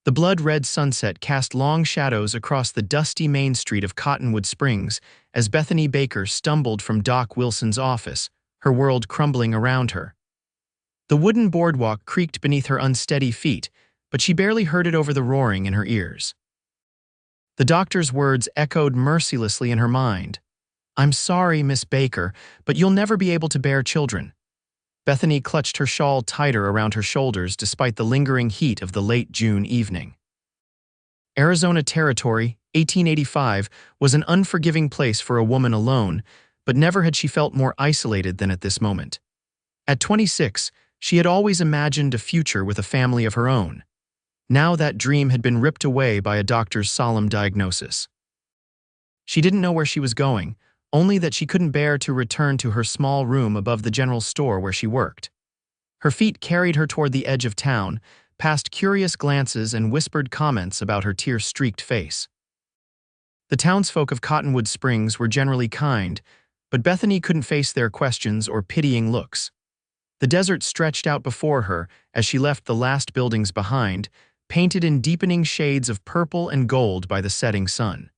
The blood-red sunset cast long shadows across the dusty main street of Cottonwood Springs as Bethany Baker stumbled from Doc Wilson's office, her world crumbling around her. The wooden boardwalk creaked beneath her unsteady feet, but she barely heard it over the roaring in her ears. The doctor's words echoed mercilessly in her mind. "I'm sorry, Miss Baker, but you'll never be able to bear children." Bethany clutched her shawl tighter around her shoulders despite the lingering heat of the late June evening. Arizona Territory, 1885, was an unforgiving place for a woman alone, but never had she felt more isolated than at this moment. At 26, she had always imagined a future with a family of her own. Now that dream had been ripped away by a doctor's solemn diagnosis. She didn't know where she was going, only that she couldn't bear to return to her small room above the general store where she worked. Her feet carried her toward the edge of town, past curious glances and whispered comments about her tear-streaked face. The townsfolk of Cottonwood Springs were generally kind, but Bethany couldn't face their questions or pitying looks. The desert stretched out before her as she left the last buildings behind, painted in deepening shades of purple and gold by the setting sun.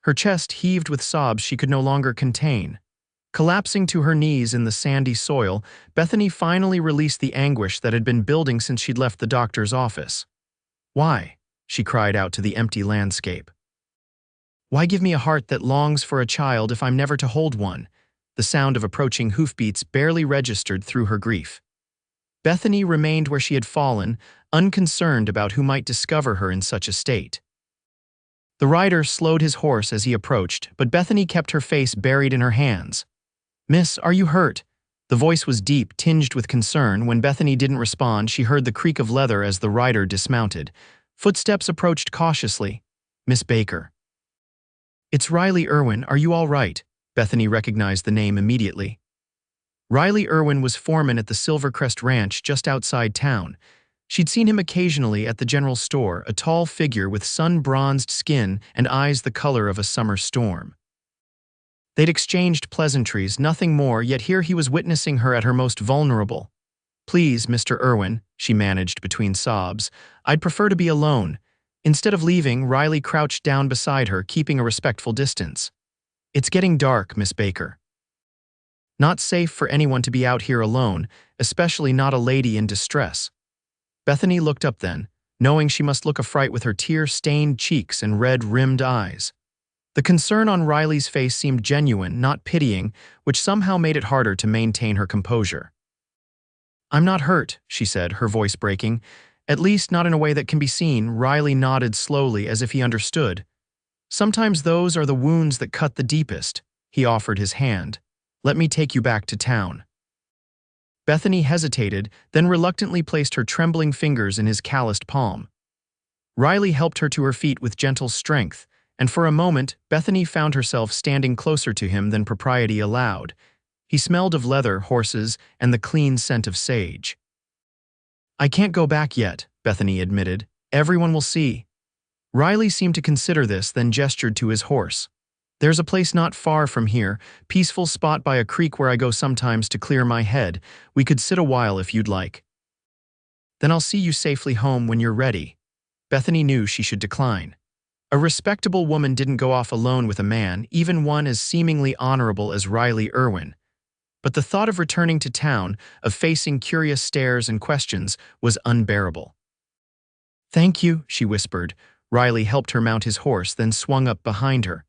Her chest heaved with sobs she could no longer contain. Collapsing to her knees in the sandy soil, Bethany finally released the anguish that had been building since she'd left the doctor's office. "Why?" she cried out to the empty landscape. "Why give me a heart that longs for a child if I'm never to hold one?" The sound of approaching hoofbeats barely registered through her grief. Bethany remained where she had fallen, unconcerned about who might discover her in such a state. The rider slowed his horse as he approached, but Bethany kept her face buried in her hands. "Miss, are you hurt?" The voice was deep, tinged with concern. When Bethany didn't respond, she heard the creak of leather as the rider dismounted. Footsteps approached cautiously. "Miss Baker." "It's Riley Irwin. Are you all right?" Bethany recognized the name immediately. Riley Irwin was foreman at the Silvercrest Ranch just outside town. She'd seen him occasionally at the general store, a tall figure with sun-bronzed skin and eyes the color of a summer storm. They'd exchanged pleasantries, nothing more, yet here he was witnessing her at her most vulnerable. "Please, Mr. Irwin," she managed between sobs, "I'd prefer to be alone." Instead of leaving, Riley crouched down beside her, keeping a respectful distance. "It's getting dark, Miss Baker. Not safe for anyone to be out here alone, especially not a lady in distress." Bethany looked up then, knowing she must look a fright with her tear-stained cheeks and red-rimmed eyes. The concern on Riley's face seemed genuine, not pitying, which somehow made it harder to maintain her composure. "I'm not hurt," she said, her voice breaking. "At least not in a way that can be seen." Riley nodded slowly as if he understood. "Sometimes those are the wounds that cut the deepest." He offered his hand. "Let me take you back to town." Bethany hesitated, then reluctantly placed her trembling fingers in his calloused palm. Riley helped her to her feet with gentle strength, and for a moment, Bethany found herself standing closer to him than propriety allowed. He smelled of leather, horses, and the clean scent of sage. "I can't go back yet," Bethany admitted. "Everyone will see." Riley seemed to consider this, then gestured to his horse. "There's a place not far from here, peaceful spot by a creek where I go sometimes to clear my head. We could sit a while if you'd like. Then I'll see you safely home when you're ready." Bethany knew she should decline. A respectable woman didn't go off alone with a man, even one as seemingly honorable as Riley Irwin. But the thought of returning to town, of facing curious stares and questions, was unbearable. "Thank you," she whispered. Riley helped her mount his horse, then swung up behind her.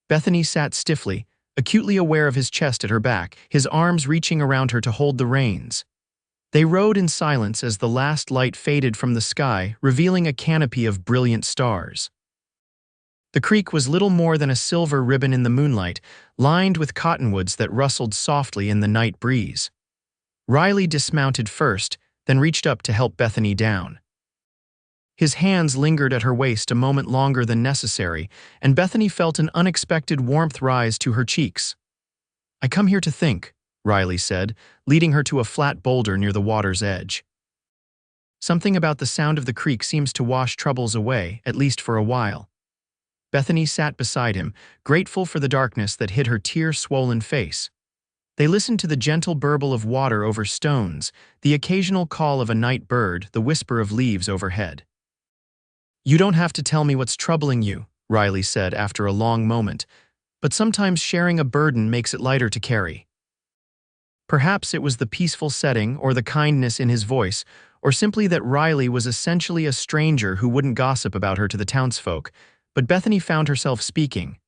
Bethany sat stiffly, acutely aware of his chest at her back, his arms reaching around her to hold the reins. They rode in silence as the last light faded from the sky, revealing a canopy of brilliant stars. The creek was little more than a silver ribbon in the moonlight, lined with cottonwoods that rustled softly in the night breeze. Riley dismounted first, then reached up to help Bethany down. His hands lingered at her waist a moment longer than necessary, and Bethany felt an unexpected warmth rise to her cheeks. "I come here to think," Riley said, leading her to a flat boulder near the water's edge. "Something about the sound of the creek seems to wash troubles away, at least for a while." Bethany sat beside him, grateful for the darkness that hid her tear-swollen face. They listened to the gentle burble of water over stones, the occasional call of a night bird, the whisper of leaves overhead. You don't have to tell me what's troubling you, Riley said after a long moment, but sometimes sharing a burden makes it lighter to carry. Perhaps it was the peaceful setting or the kindness in his voice, or simply that Riley was essentially a stranger who wouldn't gossip about her to the townsfolk, but Bethany found herself speaking.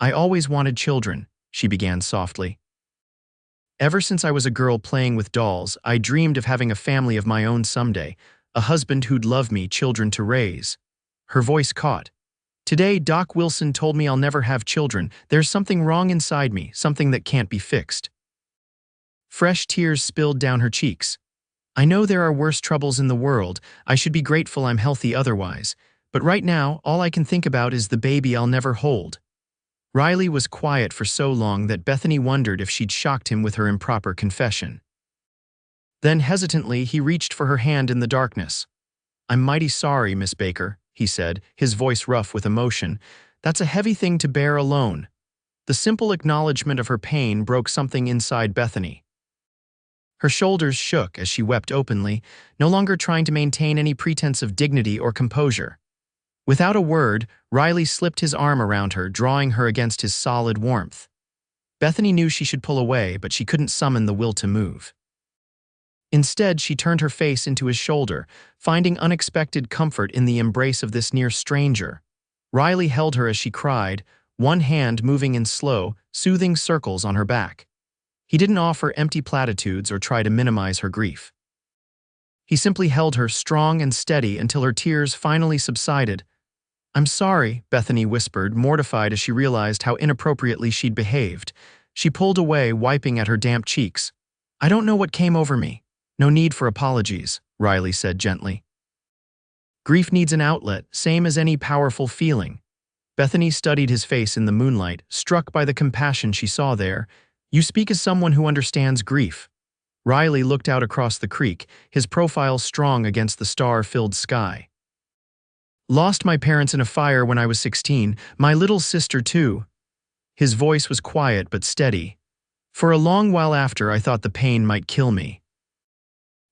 I always wanted children, she began softly. Ever since I was a girl playing with dolls, I dreamed of having a family of my own someday, a husband who'd love me, children to raise. Her voice caught. Today, Doc Wilson told me I'll never have children. There's something wrong inside me, something that can't be fixed. Fresh tears spilled down her cheeks. I know there are worse troubles in the world. I should be grateful I'm healthy otherwise. But right now, all I can think about is the baby I'll never hold. Riley was quiet for so long that Bethany wondered if she'd shocked him with her improper confession. Then, hesitantly, he reached for her hand in the darkness. I'm mighty sorry, Miss Baker, he said, his voice rough with emotion. That's a heavy thing to bear alone. The simple acknowledgement of her pain broke something inside Bethany. Her shoulders shook as she wept openly, no longer trying to maintain any pretense of dignity or composure. Without a word, Riley slipped his arm around her, drawing her against his solid warmth. Bethany knew she should pull away, but she couldn't summon the will to move. Instead, she turned her face into his shoulder, finding unexpected comfort in the embrace of this near stranger. Riley held her as she cried, one hand moving in slow, soothing circles on her back. He didn't offer empty platitudes or try to minimize her grief. He simply held her strong and steady until her tears finally subsided. I'm sorry, Bethany whispered, mortified as she realized how inappropriately she'd behaved. She pulled away, wiping at her damp cheeks. I don't know what came over me. No need for apologies, Riley said gently. Grief needs an outlet, same as any powerful feeling. Bethany studied his face in the moonlight, struck by the compassion she saw there. You speak as someone who understands grief. Riley looked out across the creek, his profile strong against the star-filled sky. Lost my parents in a fire when I was 16, my little sister too. His voice was quiet but steady. For a long while after, I thought the pain might kill me.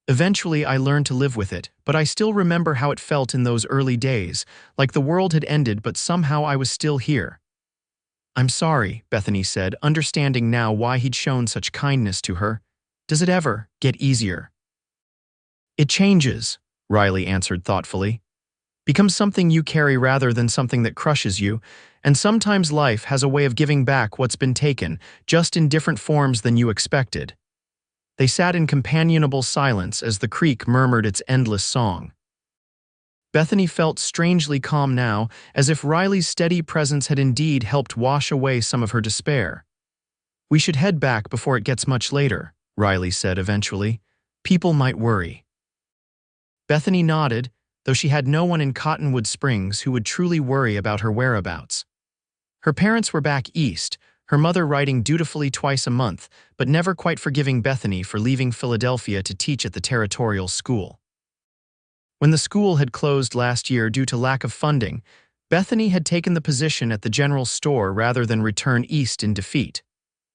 Eventually, I learned to live with it, but I still remember how it felt in those early days, like the world had ended but somehow I was still here. I'm sorry, Bethany said, understanding now why he'd shown such kindness to her. Does it ever get easier? It changes, Riley answered thoughtfully. Becomes something you carry rather than something that crushes you, and sometimes life has a way of giving back what's been taken, just in different forms than you expected. They sat in companionable silence as the creek murmured its endless song. Bethany felt strangely calm now, as if Riley's steady presence had indeed helped wash away some of her despair. We should head back before it gets much later, Riley said eventually. People might worry. Bethany nodded, though she had no one in Cottonwood Springs who would truly worry about her whereabouts. Her parents were back east, her mother writing dutifully twice a month, but never quite forgiving Bethany for leaving Philadelphia to teach at the territorial school. When the school had closed last year due to lack of funding, Bethany had taken the position at the general store rather than return east in defeat.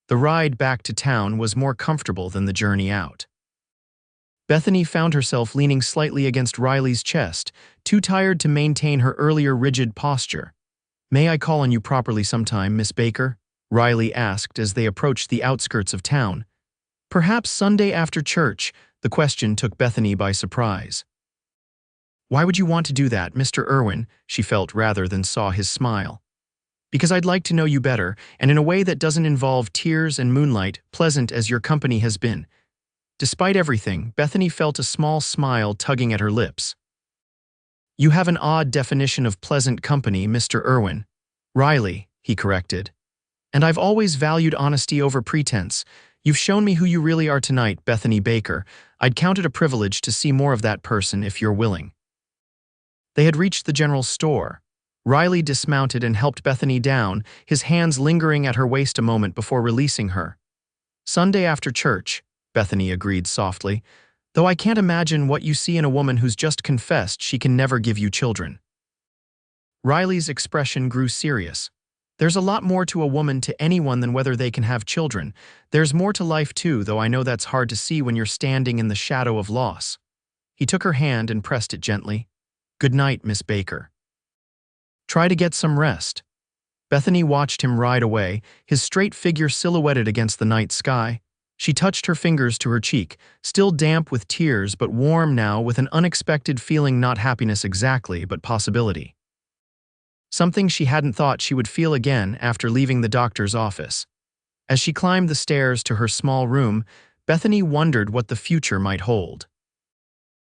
The ride back to town was more comfortable than the journey out. Bethany found herself leaning slightly against Riley's chest, too tired to maintain her earlier rigid posture. May I call on you properly sometime, Miss Baker? Riley asked as they approached the outskirts of town. Perhaps Sunday after church, the question took Bethany by surprise. Why would you want to do that, Mr. Irwin? She felt rather than saw his smile. Because I'd like to know you better, and in a way that doesn't involve tears and moonlight, pleasant as your company has been. Despite everything, Bethany felt a small smile tugging at her lips. You have an odd definition of pleasant company, Mr. Irwin. Riley, he corrected. And I've always valued honesty over pretense. You've shown me who you really are tonight, Bethany Baker. I'd count it a privilege to see more of that person if you're willing. They had reached the general store. Riley dismounted and helped Bethany down, his hands lingering at her waist a moment before releasing her. Sunday after church, Bethany agreed softly, though I can't imagine what you see in a woman who's just confessed she can never give you children. Riley's expression grew serious. There's a lot more to a woman to anyone than whether they can have children. There's more to life too, though I know that's hard to see when you're standing in the shadow of loss. He took her hand and pressed it gently. "Good night, Miss Baker. Try to get some rest." Bethany watched him ride away, his straight figure silhouetted against the night sky. She touched her fingers to her cheek, still damp with tears but warm now with an unexpected feeling, not happiness exactly, but possibility. Something she hadn't thought she would feel again after leaving the doctor's office. As she climbed the stairs to her small room, Bethany wondered what the future might hold.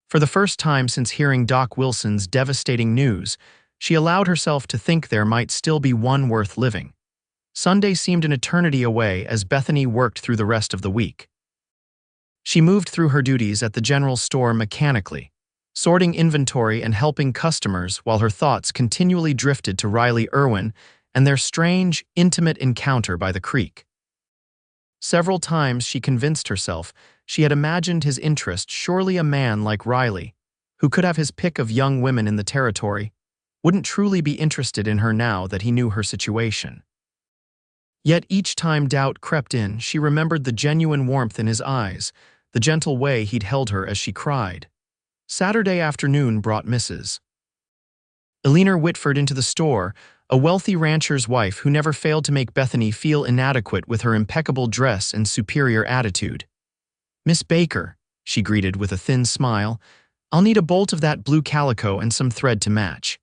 For the first time since hearing Doc Wilson's devastating news, she allowed herself to think there might still be one worth living. Sunday seemed an eternity away as Bethany worked through the rest of the week. She moved through her duties at the general store mechanically, sorting inventory and helping customers while her thoughts continually drifted to Riley Irwin and their strange, intimate encounter by the creek. Several times she convinced herself she had imagined his interest. Surely a man like Riley, who could have his pick of young women in the territory, wouldn't truly be interested in her now that he knew her situation. Yet each time doubt crept in, she remembered the genuine warmth in his eyes, the gentle way he'd held her as she cried. Saturday afternoon brought Mrs. Eleanor Whitford into the store, a wealthy rancher's wife who never failed to make Bethany feel inadequate with her impeccable dress and superior attitude. "Miss Baker," she greeted with a thin smile, "I'll need a bolt of that blue calico and some thread to match."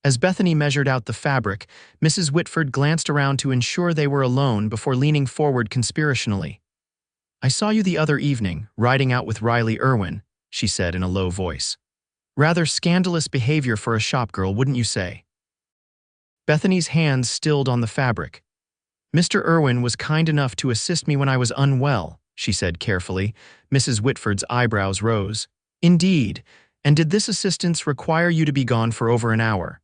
As Bethany measured out the fabric, Mrs. Whitford glanced around to ensure they were alone before leaning forward conspirationally. "I saw you the other evening, riding out with Riley Irwin," she said in a low voice. "Rather scandalous behavior for a shopgirl, wouldn't you say?" Bethany's hands stilled on the fabric. "Mr. Irwin was kind enough to assist me when I was unwell," she said carefully. Mrs. Whitford's eyebrows rose. "Indeed, and did this assistance require you to be gone for over an hour?"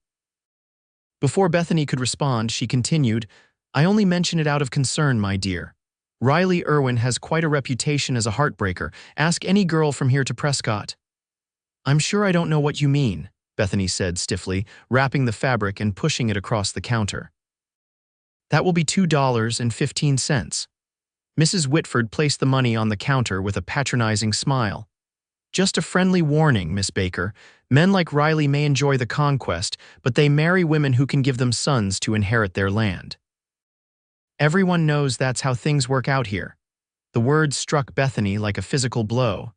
Before Bethany could respond, she continued, "I only mention it out of concern, my dear. Riley Irwin has quite a reputation as a heartbreaker. Ask any girl from here to Prescott." "I'm sure I don't know what you mean," Bethany said stiffly, wrapping the fabric and pushing it across the counter. "That will be $2.15. Mrs. Whitford placed the money on the counter with a patronizing smile. "Just a friendly warning, Miss Baker. Men like Riley may enjoy the conquest, but they marry women who can give them sons to inherit their land. Everyone knows that's how things work out here." The words struck Bethany like a physical blow.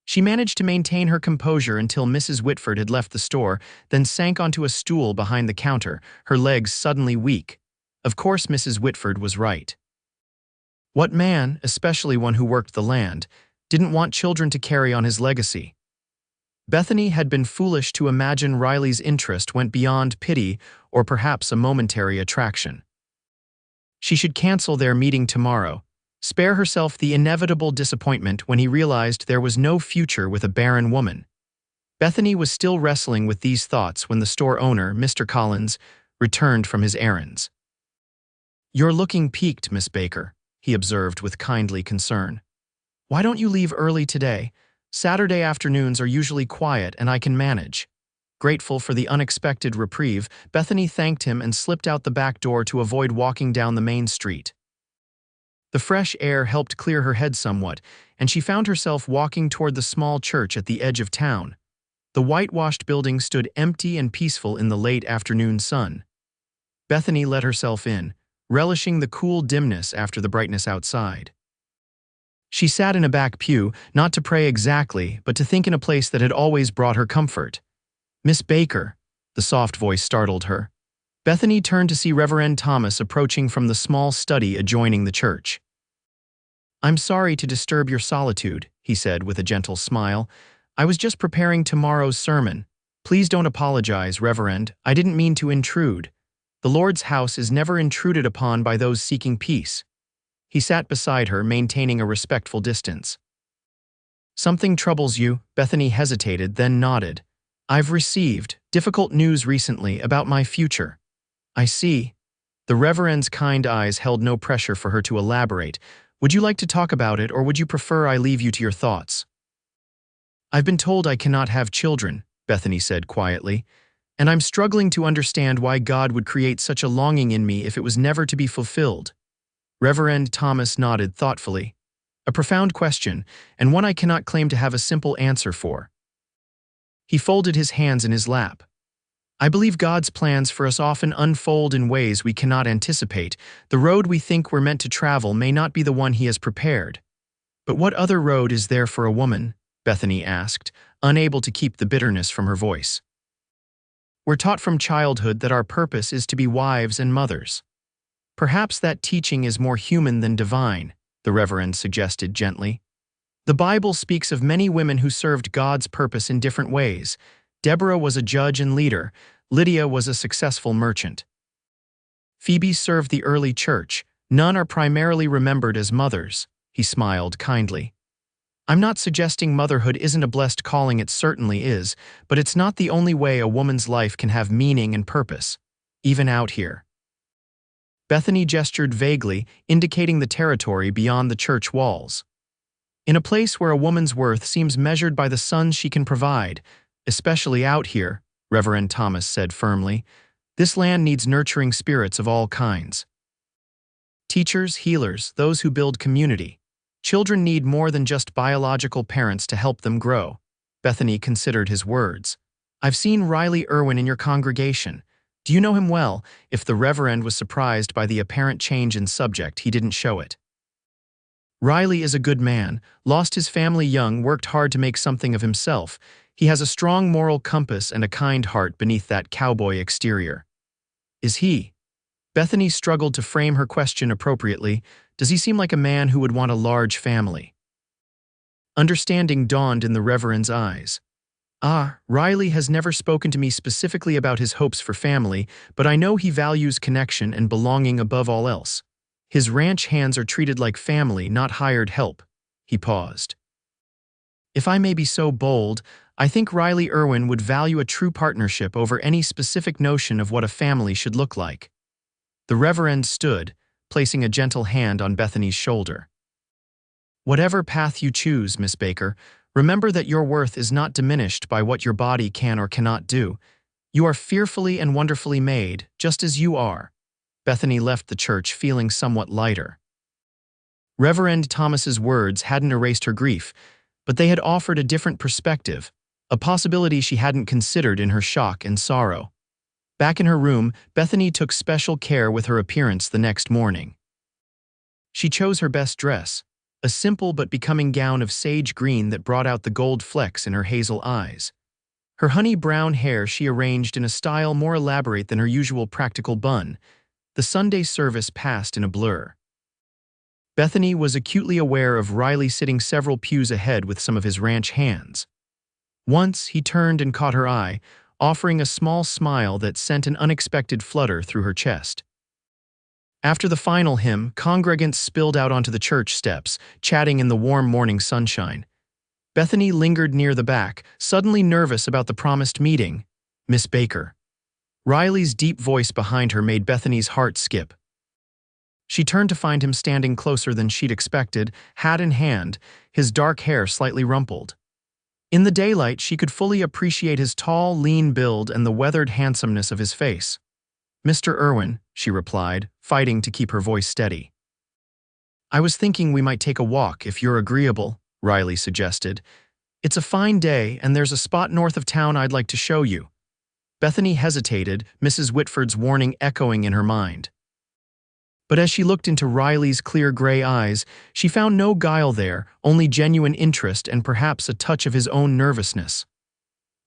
She managed to maintain her composure until Mrs. Whitford had left the store, then sank onto a stool behind the counter, her legs suddenly weak. Of course Mrs. Whitford was right. What man, especially one who worked the land, didn't want children to carry on his legacy? Bethany had been foolish to imagine Riley's interest went beyond pity or perhaps a momentary attraction. She should cancel their meeting tomorrow, spare herself the inevitable disappointment when he realized there was no future with a barren woman. Bethany was still wrestling with these thoughts when the store owner, Mr. Collins, returned from his errands. "You're looking peaked, Miss Baker," he observed with kindly concern. "Why don't you leave early today? Saturday afternoons are usually quiet and I can manage." Grateful for the unexpected reprieve, Bethany thanked him and slipped out the back door to avoid walking down the main street. The fresh air helped clear her head somewhat, and she found herself walking toward the small church at the edge of town. The whitewashed building stood empty and peaceful in the late afternoon sun. Bethany let herself in, relishing the cool dimness after the brightness outside. She sat in a back pew, not to pray exactly, but to think in a place that had always brought her comfort. "Miss Baker," the soft voice startled her. Bethany turned to see Reverend Thomas approaching from the small study adjoining the church. "I'm sorry to disturb your solitude," he said with a gentle smile. "I was just preparing tomorrow's sermon. Please don't apologize, Reverend. I didn't mean to intrude. The Lord's house is never intruded upon by those seeking peace." He sat beside her, maintaining a respectful distance. "Something troubles you?" Bethany hesitated, then nodded. "I've received difficult news recently about my future." "I see." The Reverend's kind eyes held no pressure for her to elaborate. "Would you like to talk about it, or would you prefer I leave you to your thoughts?" "I've been told I cannot have children," Bethany said quietly, "and I'm struggling to understand why God would create such a longing in me if it was never to be fulfilled." Reverend Thomas nodded thoughtfully. "A profound question, and one I cannot claim to have a simple answer for." He folded his hands in his lap. I believe God's plans for us often unfold in ways we cannot anticipate. The road we think we're meant to travel may not be the one He has prepared. But what other road is there for a woman? Bethany asked, unable to keep the bitterness from her voice. We're taught from childhood that our purpose is to be wives and mothers. Perhaps that teaching is more human than divine, the Reverend suggested gently. The Bible speaks of many women who served God's purpose in different ways. Deborah was a judge and leader. Lydia was a successful merchant. Phoebe served the early church. None are primarily remembered as mothers. He smiled kindly. I'm not suggesting motherhood isn't a blessed calling, it certainly is, but it's not the only way a woman's life can have meaning and purpose, even out here. Bethany gestured vaguely, indicating the territory beyond the church walls. In a place where a woman's worth seems measured by the sons she can provide, especially out here, Reverend Thomas said firmly, this land needs nurturing spirits of all kinds. Teachers, healers, those who build community. Children need more than just biological parents to help them grow. Bethany considered his words. I've seen Riley Irwin in your congregation. Do you know him well? If the Reverend was surprised by the apparent change in subject, he didn't show it. Riley is a good man, lost his family young, worked hard to make something of himself. He has a strong moral compass and a kind heart beneath that cowboy exterior. Is he? Bethany struggled to frame her question appropriately. Does he seem like a man who would want a large family? Understanding dawned in the Reverend's eyes. Riley has never spoken to me specifically about his hopes for family, but I know he values connection and belonging above all else. His ranch hands are treated like family, not hired help. He paused. If I may be so bold, I think Riley Irwin would value a true partnership over any specific notion of what a family should look like. The Reverend stood, placing a gentle hand on Bethany's shoulder. Whatever path you choose, Miss Baker, remember that your worth is not diminished by what your body can or cannot do. You are fearfully and wonderfully made, just as you are. Bethany left the church feeling somewhat lighter. Reverend Thomas's words hadn't erased her grief, but they had offered a different perspective, a possibility she hadn't considered in her shock and sorrow. Back in her room, Bethany took special care with her appearance the next morning. She chose her best dress, a simple but becoming gown of sage green that brought out the gold flecks in her hazel eyes. Her honey brown hair she arranged in a style more elaborate than her usual practical bun. The Sunday service passed in a blur. Bethany was acutely aware of Riley sitting several pews ahead with some of his ranch hands. Once he turned and caught her eye, offering a small smile that sent an unexpected flutter through her chest. After the final hymn, congregants spilled out onto the church steps, chatting in the warm morning sunshine. Bethany lingered near the back, suddenly nervous about the promised meeting. Miss Baker. Riley's deep voice behind her made Bethany's heart skip. She turned to find him standing closer than she'd expected, hat in hand, his dark hair slightly rumpled. In the daylight, she could fully appreciate his tall, lean build and the weathered handsomeness of his face. Mr. Irwin, she replied, fighting to keep her voice steady. I was thinking we might take a walk, if you're agreeable, Riley suggested. It's a fine day, and there's a spot north of town I'd like to show you. Bethany hesitated, Mrs. Whitford's warning echoing in her mind. But as she looked into Riley's clear gray eyes, she found no guile there, only genuine interest and perhaps a touch of his own nervousness.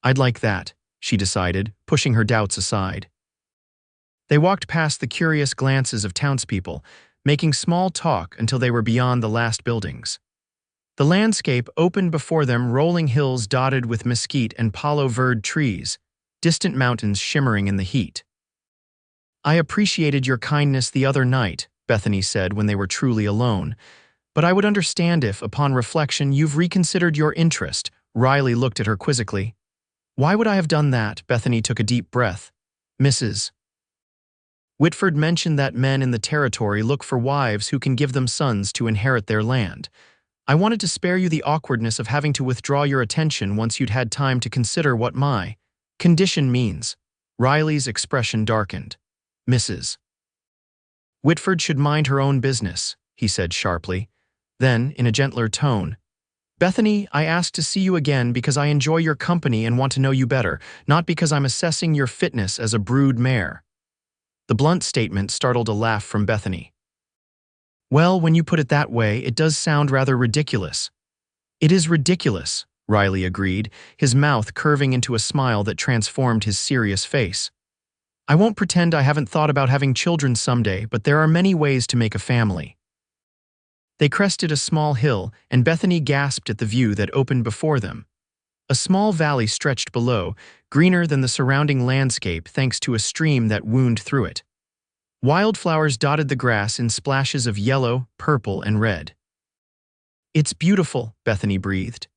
I'd like that, she decided, pushing her doubts aside. They walked past the curious glances of townspeople, making small talk until they were beyond the last buildings. The landscape opened before them, rolling hills dotted with mesquite and palo verde trees, distant mountains shimmering in the heat. I appreciated your kindness the other night, Bethany said when they were truly alone, but I would understand if, upon reflection, you've reconsidered your interest. Riley looked at her quizzically. Why would I have done that? Bethany took a deep breath. Mrs. Whitford mentioned that men in the territory look for wives who can give them sons to inherit their land. I wanted to spare you the awkwardness of having to withdraw your attention once you'd had time to consider what my condition means. Riley's expression darkened. Mrs. Whitford should mind her own business, he said sharply. Then, in a gentler tone, Bethany, I asked to see you again because I enjoy your company and want to know you better, not because I'm assessing your fitness as a brood mare. The blunt statement startled a laugh from Bethany. Well, when you put it that way, it does sound rather ridiculous. It is ridiculous, Riley agreed, his mouth curving into a smile that transformed his serious face. I won't pretend I haven't thought about having children someday, but there are many ways to make a family. They crested a small hill, and Bethany gasped at the view that opened before them. A small valley stretched below, greener than the surrounding landscape thanks to a stream that wound through it. Wildflowers dotted the grass in splashes of yellow, purple, and red. It's beautiful, Bethany breathed.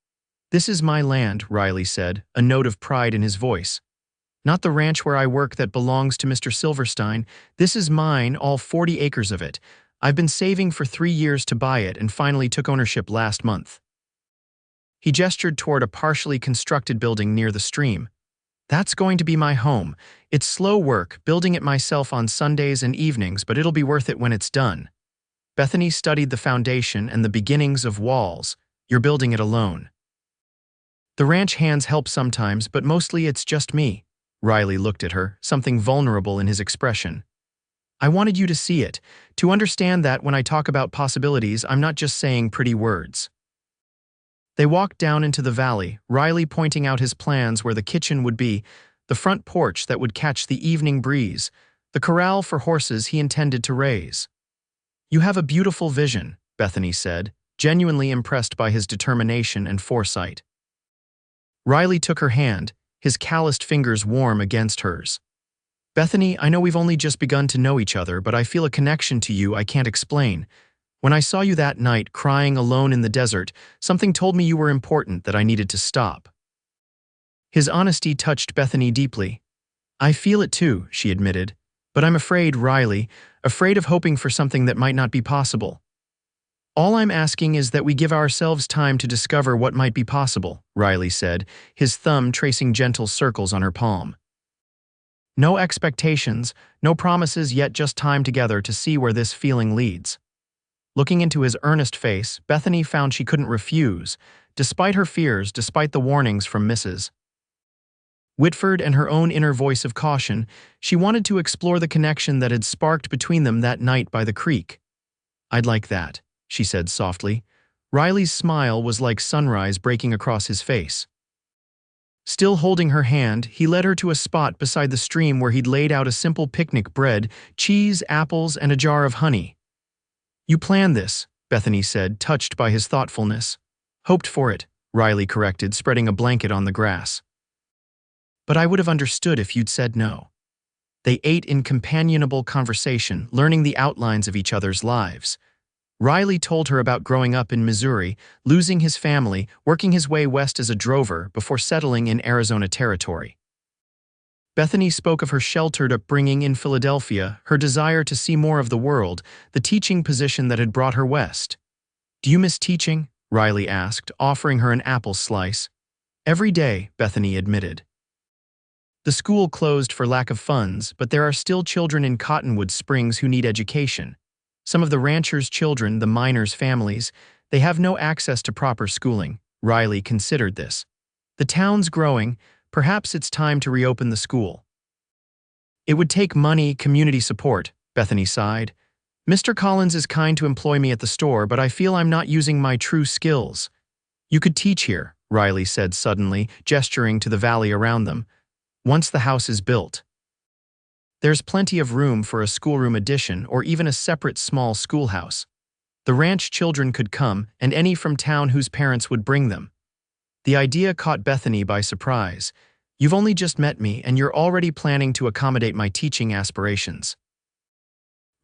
This is my land, Riley said, a note of pride in his voice. Not the ranch where I work that belongs to Mr. Silverstein. This is mine, all 40 acres of it. I've been saving for 3 years to buy it and finally took ownership last month. He gestured toward a partially constructed building near the stream. That's going to be my home. It's slow work, building it myself on Sundays and evenings, but it'll be worth it when it's done. Bethany studied the foundation and the beginnings of walls. You're building it alone. The ranch hands help sometimes, but mostly it's just me. Riley looked at her, something vulnerable in his expression. I wanted you to see it, to understand that when I talk about possibilities, I'm not just saying pretty words. They walked down into the valley, Riley pointing out his plans where the kitchen would be, the front porch that would catch the evening breeze, the corral for horses he intended to raise. You have a beautiful vision, Bethany said, genuinely impressed by his determination and foresight. Riley took her hand, his calloused fingers warm against hers. Bethany, I know we've only just begun to know each other, but I feel a connection to you I can't explain. When I saw you that night, crying alone in the desert, something told me you were important, that I needed to stop. His honesty touched Bethany deeply. I feel it too, she admitted. But I'm afraid, Riley, afraid of hoping for something that might not be possible. All I'm asking is that we give ourselves time to discover what might be possible, Riley said, his thumb tracing gentle circles on her palm. No expectations, no promises, yet just time together to see where this feeling leads. Looking into his earnest face, Bethany found she couldn't refuse, despite her fears, despite the warnings from Mrs. Whitford and her own inner voice of caution. She wanted to explore the connection that had sparked between them that night by the creek. I'd like that, she said softly. Riley's smile was like sunrise breaking across his face. Still holding her hand, he led her to a spot beside the stream where he'd laid out a simple picnic: bread, cheese, apples, and a jar of honey. You planned this, Bethany said, touched by his thoughtfulness. Hoped for it, Riley corrected, spreading a blanket on the grass. But I would have understood if you'd said no. They ate in companionable conversation, learning the outlines of each other's lives. Riley told her about growing up in Missouri, losing his family, working his way west as a drover before settling in Arizona territory. Bethany spoke of her sheltered upbringing in Philadelphia, her desire to see more of the world, the teaching position that had brought her west. Do you miss teaching? Riley asked, offering her an apple slice. Every day, Bethany admitted. The school closed for lack of funds, but there are still children in Cottonwood Springs who need education. Some of the ranchers' children, the miners' families, they have no access to proper schooling. Riley considered this. The town's growing. Perhaps it's time to reopen the school. It would take money, community support, Bethany sighed. Mr. Collins is kind to employ me at the store, but I feel I'm not using my true skills. You could teach here, Riley said suddenly, gesturing to the valley around them. Once the house is built. There's plenty of room for a schoolroom addition or even a separate small schoolhouse. The ranch children could come, and any from town whose parents would bring them. The idea caught Bethany by surprise. You've only just met me, and you're already planning to accommodate my teaching aspirations.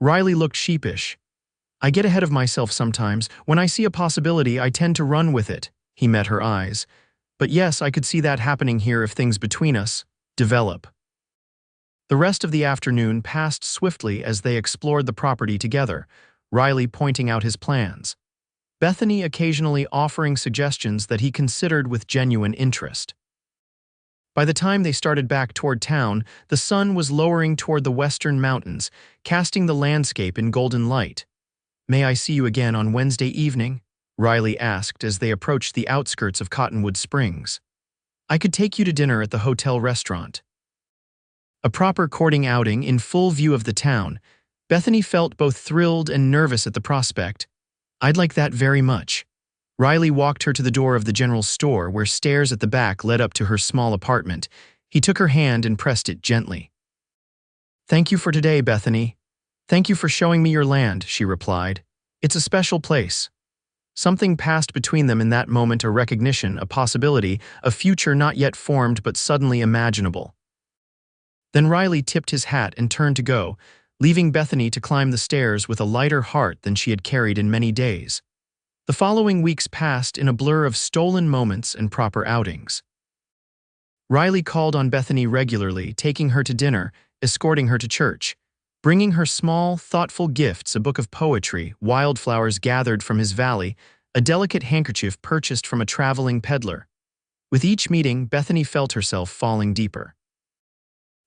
Riley looked sheepish. I get ahead of myself sometimes. When I see a possibility, I tend to run with it. He met her eyes. But yes, I could see that happening here if things between us develop. The rest of the afternoon passed swiftly as they explored the property together, Riley pointing out his plans. Bethany occasionally offering suggestions that he considered with genuine interest. By the time they started back toward town, the sun was lowering toward the western mountains, casting the landscape in golden light. May I see you again on Wednesday evening? Riley asked as they approached the outskirts of Cottonwood Springs. "I could take you to dinner at the hotel restaurant." A proper courting outing in full view of the town, Bethany felt both thrilled and nervous at the prospect. "I'd like that very much." Riley walked her to the door of the general store where stairs at the back led up to her small apartment. He took her hand and pressed it gently. "Thank you for today, Bethany. Thank you for showing me your land," she replied. "It's a special place." Something passed between them in that moment, a recognition, a possibility, a future not yet formed but suddenly imaginable. Then Riley tipped his hat and turned to go, leaving Bethany to climb the stairs with a lighter heart than she had carried in many days. The following weeks passed in a blur of stolen moments and proper outings. Riley called on Bethany regularly, taking her to dinner, escorting her to church, bringing her small, thoughtful gifts, a book of poetry, wildflowers gathered from his valley, a delicate handkerchief purchased from a traveling peddler. With each meeting, Bethany felt herself falling deeper.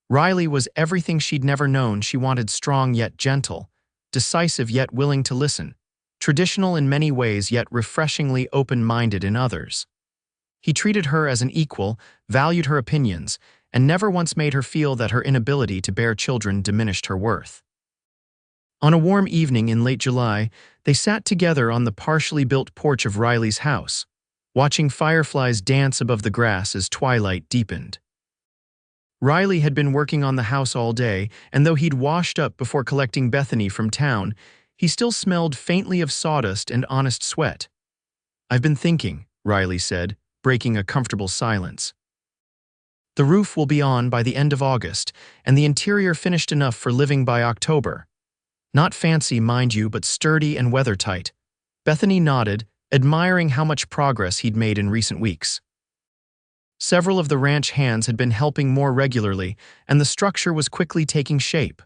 Riley was everything she'd never known. She wanted strong yet gentle, decisive yet willing to listen, traditional in many ways yet refreshingly open-minded in others. He treated her as an equal, valued her opinions, and never once made her feel that her inability to bear children diminished her worth. On a warm evening in late July, they sat together on the partially built porch of Riley's house, watching fireflies dance above the grass as twilight deepened. Riley had been working on the house all day, and though he'd washed up before collecting Bethany from town, he still smelled faintly of sawdust and honest sweat. "I've been thinking," Riley said, breaking a comfortable silence. "The roof will be on by the end of August, and the interior finished enough for living by October. Not fancy, mind you, but sturdy and weathertight." Bethany nodded, admiring how much progress he'd made in recent weeks. Several of the ranch hands had been helping more regularly, and the structure was quickly taking shape.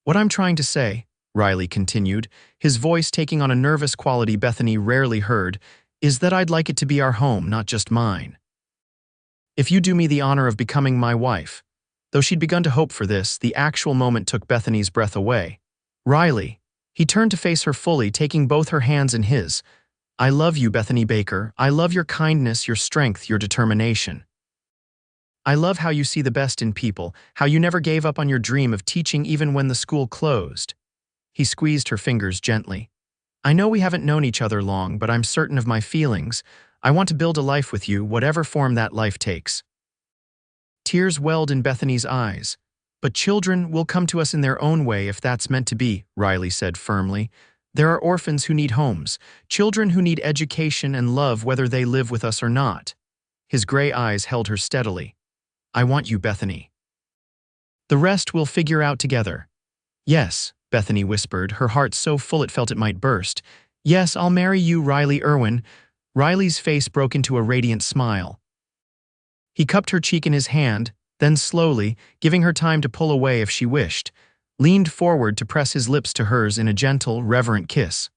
"What I'm trying to say," Riley continued, his voice taking on a nervous quality Bethany rarely heard, "is that I'd like it to be our home, not just mine. If you do me the honor of becoming my wife." Though she'd begun to hope for this, the actual moment took Bethany's breath away. "Riley." He turned to face her fully, taking both her hands in his. "I love you, Bethany Baker. I love your kindness, your strength, your determination. I love how you see the best in people, how you never gave up on your dream of teaching even when the school closed." He squeezed her fingers gently. "I know we haven't known each other long, but I'm certain of my feelings. I want to build a life with you, whatever form that life takes." Tears welled in Bethany's eyes. "But children will come to us in their own way if that's meant to be," Riley said firmly. "There are orphans who need homes, children who need education and love whether they live with us or not." His gray eyes held her steadily. "I want you, Bethany. The rest we'll figure out together." "Yes," Bethany whispered, her heart so full it felt it might burst. "Yes, I'll marry you, Riley Irwin." Riley's face broke into a radiant smile. He cupped her cheek in his hand, then slowly, giving her time to pull away if she wished, leaned forward to press his lips to hers in a gentle, reverent kiss.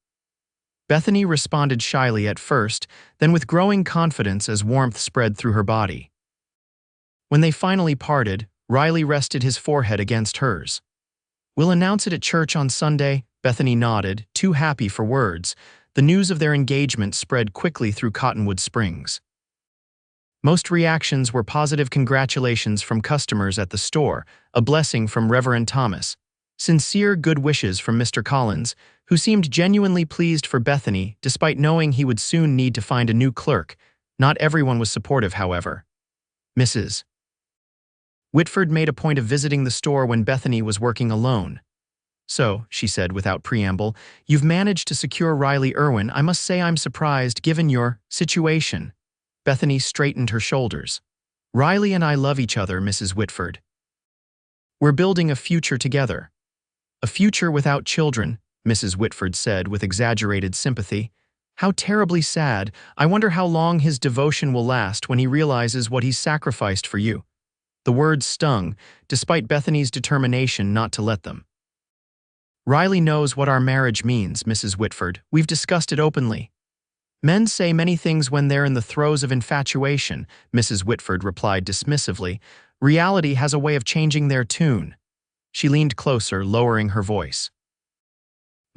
Bethany responded shyly at first, then with growing confidence as warmth spread through her body. When they finally parted, Riley rested his forehead against hers. "We'll announce it at church on Sunday," Bethany nodded, too happy for words. The news of their engagement spread quickly through Cottonwood Springs. Most reactions were positive congratulations from customers at the store, a blessing from Reverend Thomas, sincere good wishes from Mr. Collins, who seemed genuinely pleased for Bethany despite knowing he would soon need to find a new clerk. Not everyone was supportive, however. Mrs. Whitford made a point of visiting the store when Bethany was working alone. "So," she said without preamble, "you've managed to secure Riley Irwin. I must say I'm surprised given your situation." Bethany straightened her shoulders. "Riley and I love each other, Mrs. Whitford. We're building a future together." "A future without children," Mrs. Whitford said with exaggerated sympathy. "How terribly sad. I wonder how long his devotion will last when he realizes what he's sacrificed for you." The words stung, despite Bethany's determination not to let them. "Riley knows what our marriage means, Mrs. Whitford. We've discussed it openly." "Men say many things when they're in the throes of infatuation," Mrs. Whitford replied dismissively. "Reality has a way of changing their tune." She leaned closer, lowering her voice.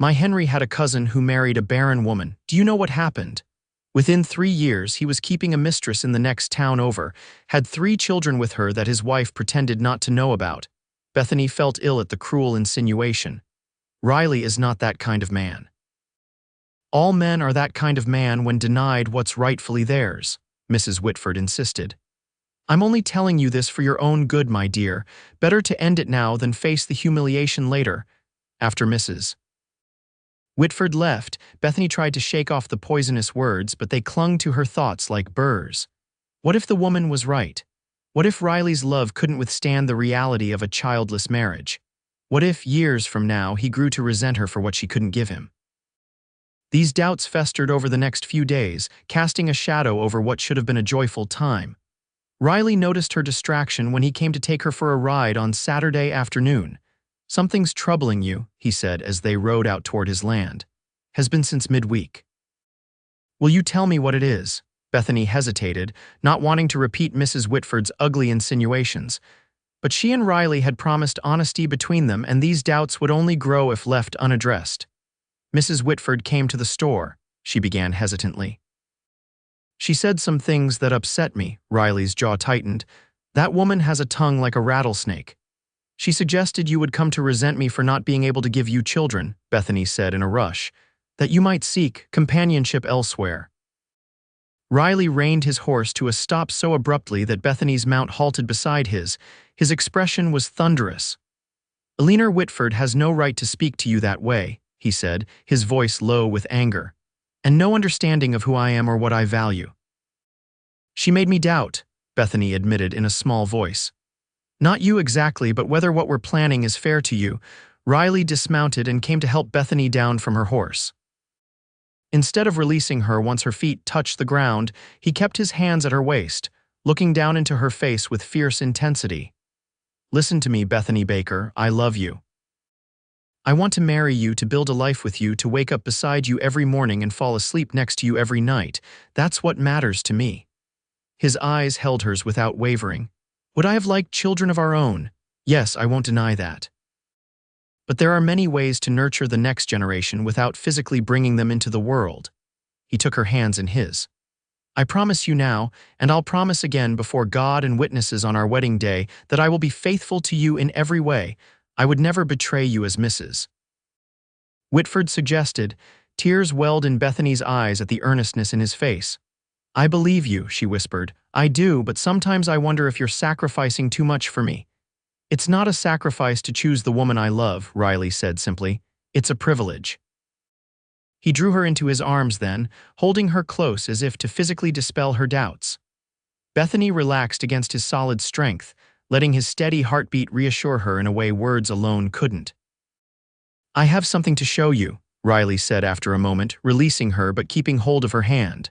My Henry had a cousin who married a barren woman. Do you know what happened? Within 3 years, he was keeping a mistress in the next town over, had 3 children with her that his wife pretended not to know about. Bethany felt ill at the cruel insinuation. Riley is not that kind of man. All men are that kind of man when denied what's rightfully theirs, Mrs. Whitford insisted. I'm only telling you this for your own good, my dear. Better to end it now than face the humiliation later. After Mrs. Whitford left, Bethany tried to shake off the poisonous words, but they clung to her thoughts like burrs. What if the woman was right? What if Riley's love couldn't withstand the reality of a childless marriage? What if, years from now, he grew to resent her for what she couldn't give him? These doubts festered over the next few days, casting a shadow over what should have been a joyful time. Riley noticed her distraction when he came to take her for a ride on Saturday afternoon. Something's troubling you, he said as they rode out toward his land. Has been since midweek. Will you tell me what it is? Bethany hesitated, not wanting to repeat Mrs. Whitford's ugly insinuations. But she and Riley had promised honesty between them, and these doubts would only grow if left unaddressed. Mrs. Whitford came to the store, she began hesitantly. She said some things that upset me, Riley's jaw tightened. That woman has a tongue like a rattlesnake. She suggested you would come to resent me for not being able to give you children, Bethany said in a rush, that you might seek companionship elsewhere. Riley reined his horse to a stop so abruptly that Bethany's mount halted beside his. His expression was thunderous. Eleanor Whitford has no right to speak to you that way, he said, his voice low with anger, and no understanding of who I am or what I value. She made me doubt, Bethany admitted in a small voice. Not you exactly, but whether what we're planning is fair to you. Riley dismounted and came to help Bethany down from her horse. Instead of releasing her once her feet touched the ground, he kept his hands at her waist, looking down into her face with fierce intensity. Listen to me, Bethany Baker, I love you. I want to marry you, to build a life with you, to wake up beside you every morning and fall asleep next to you every night. That's what matters to me. His eyes held hers without wavering. Would I have liked children of our own? Yes, I won't deny that. But there are many ways to nurture the next generation without physically bringing them into the world. He took her hands in his. I promise you now, and I'll promise again before God and witnesses on our wedding day, that I will be faithful to you in every way. I would never betray you as Mrs. Whitford suggested. Tears welled in Bethany's eyes at the earnestness in his face. I believe you, she whispered. I do, but sometimes I wonder if you're sacrificing too much for me. It's not a sacrifice to choose the woman I love, Riley said simply. It's a privilege. He drew her into his arms then, holding her close as if to physically dispel her doubts. Bethany relaxed against his solid strength, letting his steady heartbeat reassure her in a way words alone couldn't. I have something to show you, Riley said after a moment, releasing her but keeping hold of her hand.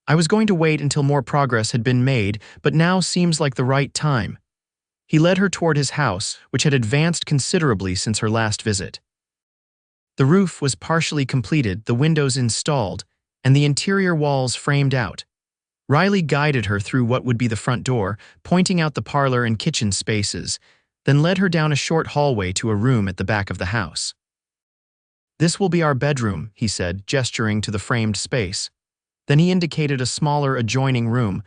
I was going to wait until more progress had been made, but now seems like the right time. He led her toward his house, which had advanced considerably since her last visit. The roof was partially completed, the windows installed, and the interior walls framed out. Riley guided her through what would be the front door, pointing out the parlor and kitchen spaces, then led her down a short hallway to a room at the back of the house. This will be our bedroom, he said, gesturing to the framed space. Then he indicated a smaller adjoining room,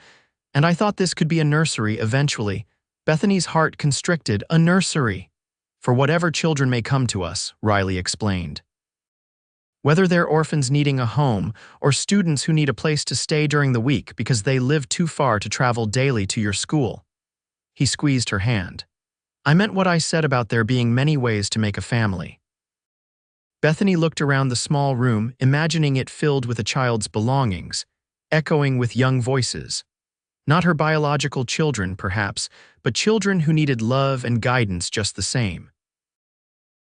and I thought this could be a nursery eventually. Bethany's heart constricted. A nursery. For whatever children may come to us, Riley explained. Whether they're orphans needing a home or students who need a place to stay during the week because they live too far to travel daily to your school. He squeezed her hand. I meant what I said about there being many ways to make a family. Bethany looked around the small room, imagining it filled with a child's belongings, echoing with young voices. Not her biological children, perhaps, but children who needed love and guidance just the same.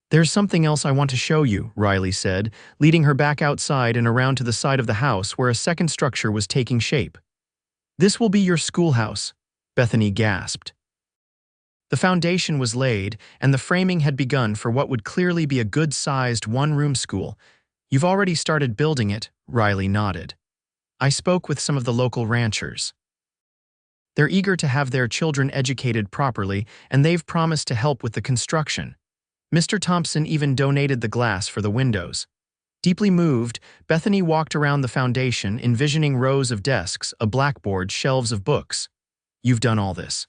There's something else I want to show you, Riley said, leading her back outside and around to the side of the house where a second structure was taking shape. This will be your schoolhouse, Bethany gasped. The foundation was laid, and the framing had begun for what would clearly be a good-sized one-room school. You've already started building it, Riley nodded. I spoke with some of the local ranchers. They're eager to have their children educated properly, and they've promised to help with the construction. Mr. Thompson even donated the glass for the windows. Deeply moved, Bethany walked around the foundation, envisioning rows of desks, a blackboard, shelves of books. "You've done all this."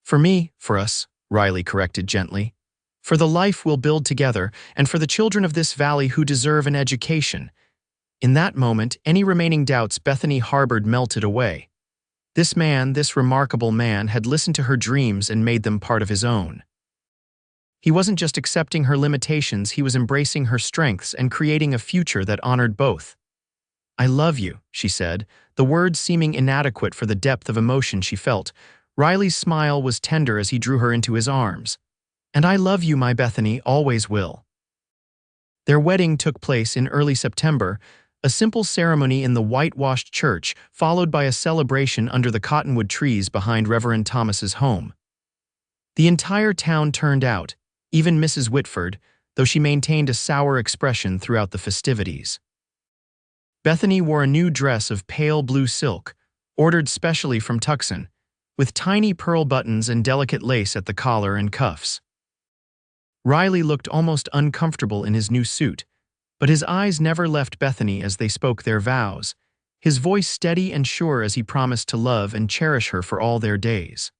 "For me, for us," Riley corrected gently. "For the life we'll build together, and for the children of this valley who deserve an education." In that moment, any remaining doubts Bethany harbored melted away. This man, this remarkable man, had listened to her dreams and made them part of his own. He wasn't just accepting her limitations, he was embracing her strengths and creating a future that honored both. "I love you," she said, the words seeming inadequate for the depth of emotion she felt. Riley's smile was tender as he drew her into his arms. "And I love you, my Bethany, always will." Their wedding took place in early September, a simple ceremony in the whitewashed church, followed by a celebration under the cottonwood trees behind Reverend Thomas's home. The entire town turned out, even Mrs. Whitford, though she maintained a sour expression throughout the festivities. Bethany wore a new dress of pale blue silk, ordered specially from Tucson, with tiny pearl buttons and delicate lace at the collar and cuffs. Riley looked almost uncomfortable in his new suit, but his eyes never left Bethany as they spoke their vows, his voice steady and sure as he promised to love and cherish her for all their days.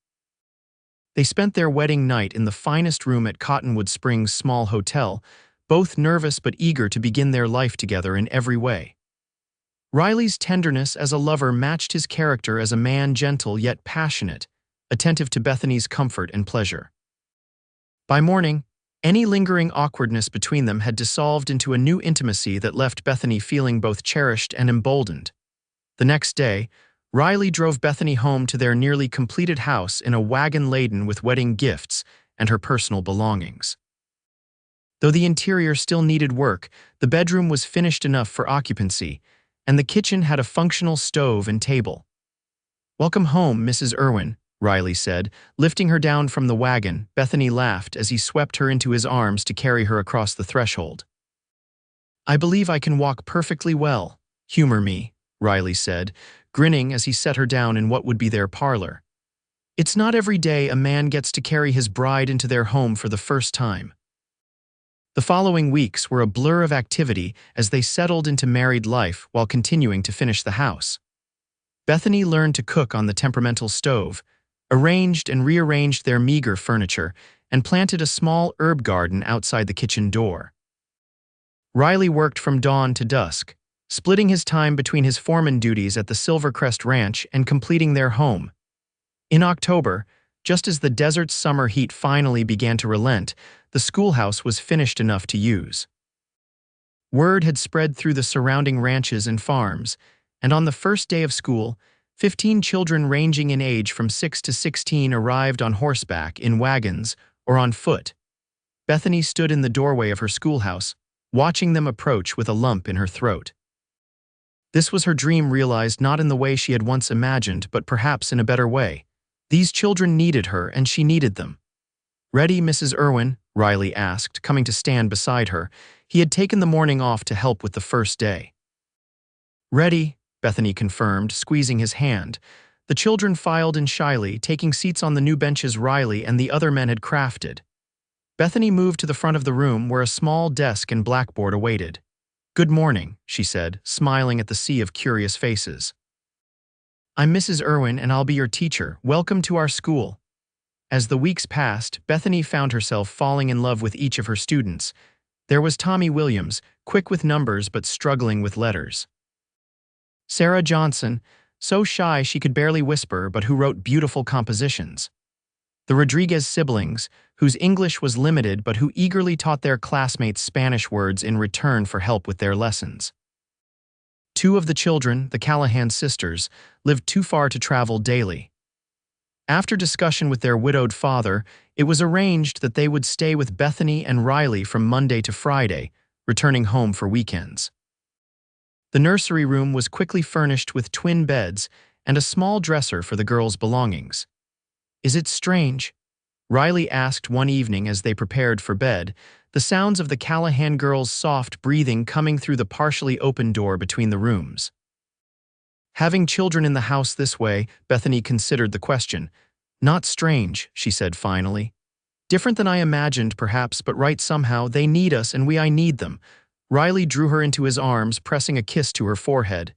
They spent their wedding night in the finest room at Cottonwood Springs' small hotel, both nervous but eager to begin their life together in every way. Riley's tenderness as a lover matched his character as a man, gentle yet passionate, attentive to Bethany's comfort and pleasure. By morning, any lingering awkwardness between them had dissolved into a new intimacy that left Bethany feeling both cherished and emboldened. The next day, Riley drove Bethany home to their nearly completed house in a wagon laden with wedding gifts and her personal belongings. Though the interior still needed work, the bedroom was finished enough for occupancy, and the kitchen had a functional stove and table. "Welcome home, Mrs. Irwin," Riley said, lifting her down from the wagon. Bethany laughed as he swept her into his arms to carry her across the threshold. "I believe I can walk perfectly well. Humor me," Riley said, grinning as he set her down in what would be their parlor. "It's not every day a man gets to carry his bride into their home for the first time." The following weeks were a blur of activity as they settled into married life while continuing to finish the house. Bethany learned to cook on the temperamental stove, arranged and rearranged their meager furniture, and planted a small herb garden outside the kitchen door. Riley worked from dawn to dusk, splitting his time between his foreman duties at the Silvercrest Ranch and completing their home. In October, just as the desert's summer heat finally began to relent, the schoolhouse was finished enough to use. Word had spread through the surrounding ranches and farms, and on the first day of school, 15 children ranging in age from 6 to 16 arrived on horseback, in wagons, or on foot. Bethany stood in the doorway of her schoolhouse, watching them approach with a lump in her throat. This was her dream realized not in the way she had once imagined, but perhaps in a better way. These children needed her, and she needed them. "Ready, Mrs. Irwin?" Riley asked, coming to stand beside her. He had taken the morning off to help with the first day. "Ready," Bethany confirmed, squeezing his hand. The children filed in shyly, taking seats on the new benches Riley and the other men had crafted. Bethany moved to the front of the room where a small desk and blackboard awaited. "Good morning," she said, smiling at the sea of curious faces. "I'm Mrs. Irwin, and I'll be your teacher. Welcome to our school." As the weeks passed, Bethany found herself falling in love with each of her students. There was Tommy Williams, quick with numbers but struggling with letters. Sarah Johnson, so shy she could barely whisper but who wrote beautiful compositions. The Rodriguez siblings, whose English was limited but who eagerly taught their classmates Spanish words in return for help with their lessons. Two of the children, the Callahan sisters, lived too far to travel daily. After discussion with their widowed father, it was arranged that they would stay with Bethany and Riley from Monday to Friday, returning home for weekends. The nursery room was quickly furnished with twin beds and a small dresser for the girls' belongings. "Is it strange?" Riley asked one evening as they prepared for bed, the sounds of the Callahan girls' soft breathing coming through the partially open door between the rooms. Having children in the house this way, Bethany considered the question. "Not strange," she said finally. Different than I imagined, perhaps, but right somehow. They need us and I need them. Riley drew her into his arms, pressing a kiss to her forehead.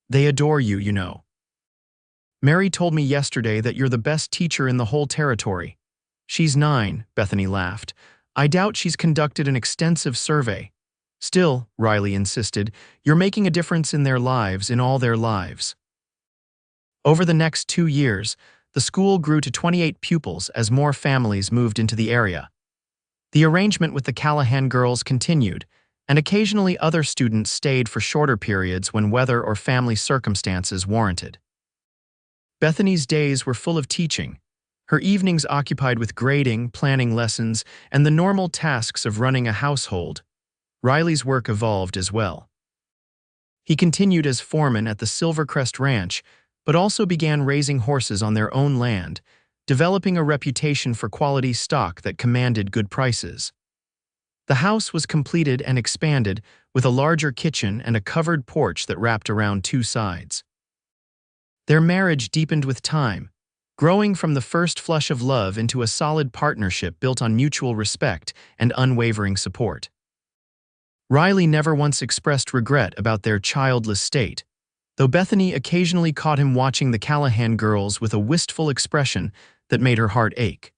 They adore you, you know. Mary told me yesterday that you're the best teacher in the whole territory. She's 9, Bethany laughed. I doubt she's conducted an extensive survey. Still, Riley insisted, you're making a difference in their lives, in all their lives. Over the next 2 years, the school grew to 28 pupils as more families moved into the area. The arrangement with the Callahan girls continued, and occasionally other students stayed for shorter periods when weather or family circumstances warranted. Bethany's days were full of teaching, her evenings occupied with grading, planning lessons, and the normal tasks of running a household. Riley's work evolved as well. He continued as foreman at the Silvercrest Ranch, but also began raising horses on their own land, developing a reputation for quality stock that commanded good prices. The house was completed and expanded, with a larger kitchen and a covered porch that wrapped around 2 sides. Their marriage deepened with time, growing from the first flush of love into a solid partnership built on mutual respect and unwavering support. Riley never once expressed regret about their childless state, though Bethany occasionally caught him watching the Callahan girls with a wistful expression that made her heart ache.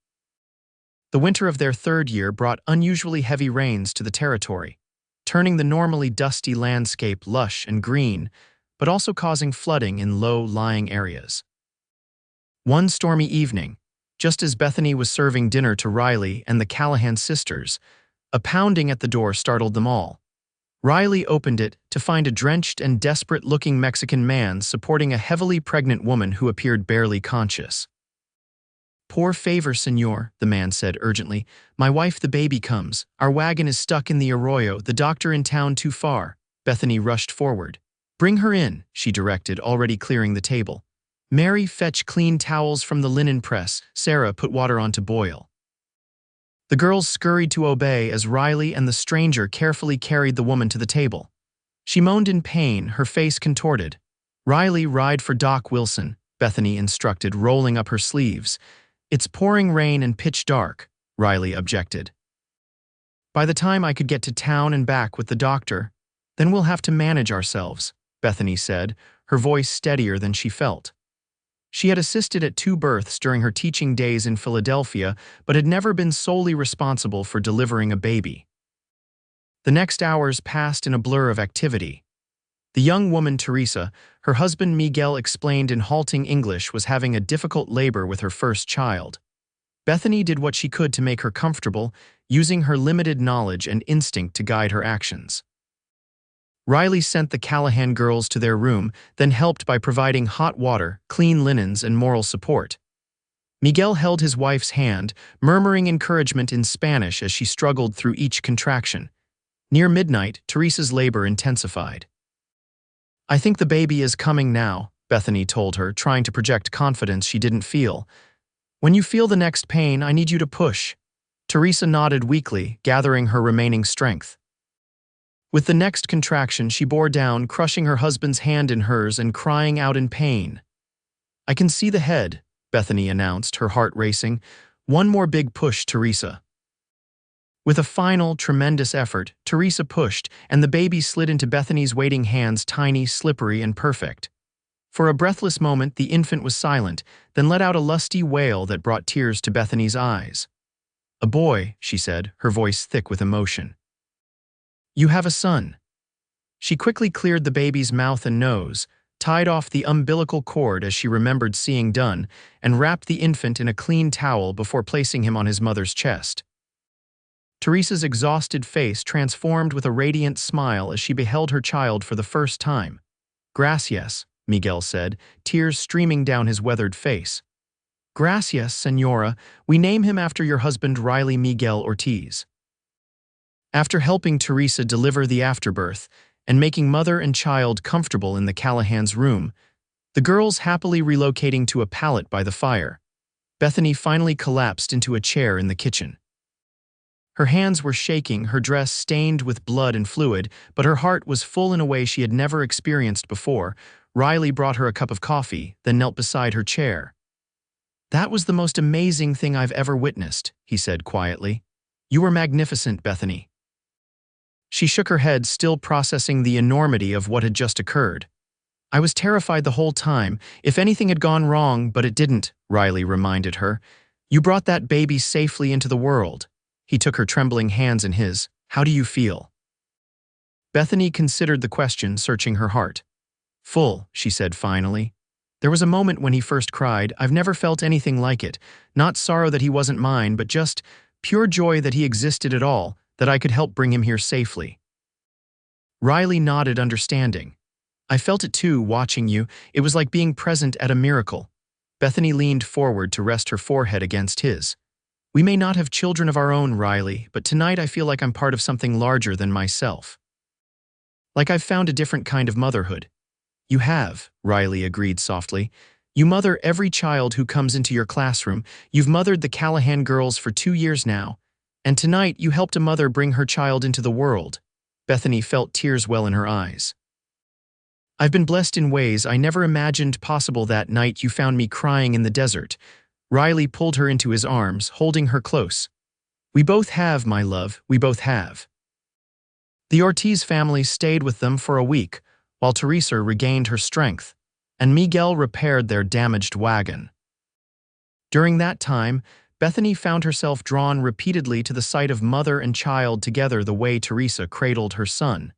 The winter of their 3rd year brought unusually heavy rains to the territory, turning the normally dusty landscape lush and green, but also causing flooding in low-lying areas. One stormy evening, just as Bethany was serving dinner to Riley and the Callahan sisters, a pounding at the door startled them all. Riley opened it to find a drenched and desperate-looking Mexican man supporting a heavily pregnant woman who appeared barely conscious. "Por favor, señor," the man said urgently. "My wife, the baby comes. Our wagon is stuck in the arroyo, the doctor in town too far." Bethany rushed forward. "Bring her in," she directed, already clearing the table. "Mary, fetch clean towels from the linen press. Sarah, put water on to boil." The girls scurried to obey as Riley and the stranger carefully carried the woman to the table. She moaned in pain, her face contorted. "Riley, ride for Doc Wilson," Bethany instructed, rolling up her sleeves. "It's pouring rain and pitch dark," Riley objected. "By the time I could get to town and back with the doctor, then we'll have to manage ourselves," Bethany said, her voice steadier than she felt. She had assisted at 2 births during her teaching days in Philadelphia, but had never been solely responsible for delivering a baby. The next hours passed in a blur of activity. The young woman, Teresa, her husband Miguel explained in halting English, was having a difficult labor with her first child. Bethany did what she could to make her comfortable, using her limited knowledge and instinct to guide her actions. Riley sent the Callahan girls to their room, then helped by providing hot water, clean linens, and moral support. Miguel held his wife's hand, murmuring encouragement in Spanish as she struggled through each contraction. Near midnight, Teresa's labor intensified. "I think the baby is coming now," Bethany told her, trying to project confidence she didn't feel. "When you feel the next pain, I need you to push." Teresa nodded weakly, gathering her remaining strength. With the next contraction, she bore down, crushing her husband's hand in hers and crying out in pain. "I can see the head," Bethany announced, her heart racing. "One more big push, Teresa." With a final, tremendous effort, Teresa pushed, and the baby slid into Bethany's waiting hands, tiny, slippery, and perfect. For a breathless moment, the infant was silent, then let out a lusty wail that brought tears to Bethany's eyes. "A boy," she said, her voice thick with emotion. "You have a son." She quickly cleared the baby's mouth and nose, tied off the umbilical cord as she remembered seeing done, and wrapped the infant in a clean towel before placing him on his mother's chest. Teresa's exhausted face transformed with a radiant smile as she beheld her child for the first time. "Gracias," Miguel said, tears streaming down his weathered face. "Gracias, señora. We name him after your husband Riley Miguel Ortiz." After helping Teresa deliver the afterbirth and making mother and child comfortable in the Callahan's room, the girls happily relocating to a pallet by the fire, Bethany finally collapsed into a chair in the kitchen. Her hands were shaking, her dress stained with blood and fluid, but her heart was full in a way she had never experienced before. Riley brought her a cup of coffee, then knelt beside her chair. That was the most amazing thing I've ever witnessed, he said quietly. You were magnificent, Bethany. She shook her head, still processing the enormity of what had just occurred. I was terrified the whole time. If anything had gone wrong, but it didn't, Riley reminded her. You brought that baby safely into the world. He took her trembling hands in his. How do you feel? Bethany considered the question, searching her heart. Full, she said finally. There was a moment when he first cried. I've never felt anything like it. Not sorrow that he wasn't mine, but just pure joy that he existed at all, that I could help bring him here safely. Riley nodded, understanding. I felt it too, watching you. It was like being present at a miracle. Bethany leaned forward to rest her forehead against his. We may not have children of our own, Riley, but tonight I feel like I'm part of something larger than myself. Like I've found a different kind of motherhood. You have, Riley agreed softly. You mother every child who comes into your classroom. You've mothered the Callahan girls for 2 years now. And tonight you helped a mother bring her child into the world. Bethany felt tears well in her eyes. I've been blessed in ways I never imagined possible. That night you found me crying in the desert. Riley pulled her into his arms, holding her close. We both have, my love, we both have. The Ortiz family stayed with them for a week, while Teresa regained her strength, and Miguel repaired their damaged wagon. During that time, Bethany found herself drawn repeatedly to the sight of mother and child together, the way Teresa cradled her son.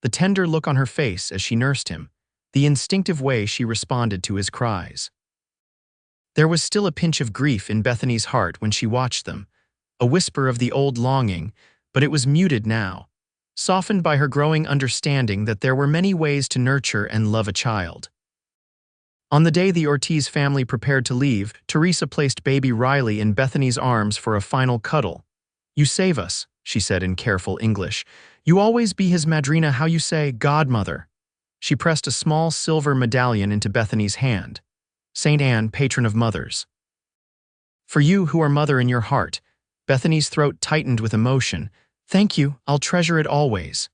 The tender look on her face as she nursed him, the instinctive way she responded to his cries. There was still a pinch of grief in Bethany's heart when she watched them, a whisper of the old longing, but it was muted now, softened by her growing understanding that there were many ways to nurture and love a child. On the day the Ortiz family prepared to leave, Teresa placed baby Riley in Bethany's arms for a final cuddle. You save us, she said in careful English. You always be his madrina, how you say, godmother. She pressed a small silver medallion into Bethany's hand. Saint Anne, patron of mothers. For you who are mother in your heart, Bethany's throat tightened with emotion. Thank you, I'll treasure it always.